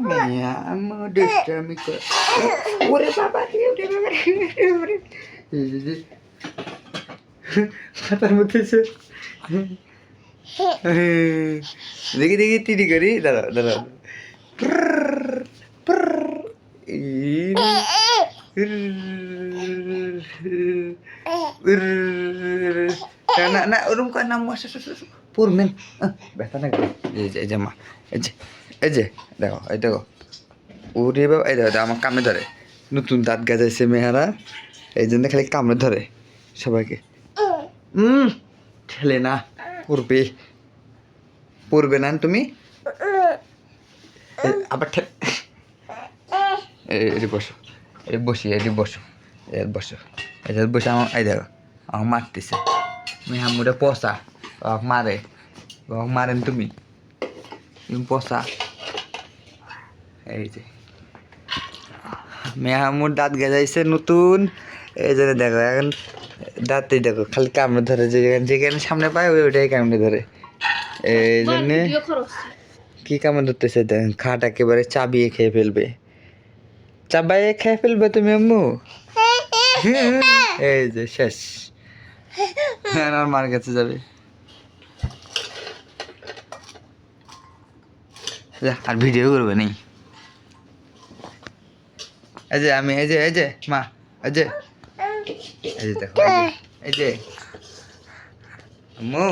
মিয়া আম্মু দুষ্টামি করে। ওরে বাবা রে, ওরে বাবা রে, ওরে বাবা রে। এই যে মাথার মধ্যে সে দেখি দেখি টিটি করি, দাঁড়াও দাঁড়াও। না না ওরকম করে নাম পড়বেন, ব্যথা না করে। এই যে মা, এই যে এই যে দেখো, এই দেখো ওরে বাবা, এই দেখো আমার কামড়ে ধরে, নতুন দাঁত গাজাইছে মেহারা, এই জন্য খালি কামড়ে ধরে সবাইকে। ঠেলে না, পড়বে পড়বে না তুমি আবার এটি বসো, এটি বসি, এটি বসো, এর বসো, এদের বসে আমার, এই দেখো আমার মারতেছে মেহামুটা পচা, মারে মারেন তুমি পচা। এই যে মেহামুর দাঁত গেজাইছে নতুন, এই জন্য দেখো এখন দাঁতেই দেখো খালি কামড়ে ধরে, যেখানে সামনে পায় ওইটাই কামড়ে ধরে। এই জন্যে কি কামড় ধরতেছে দেখেন, খাট একেবারে চাবিয়ে খেয়ে ফেলবে, চাবাইয়ে খেয়ে ফেলবে তুমি আম্মু। এই যে শেষ, আমার মার কাছে যাবে। আর ভিডিও করবে নেই। এই যে আমি, এই যে এই যে মা, এই যে এই যে দেখো, এই যে আম্মু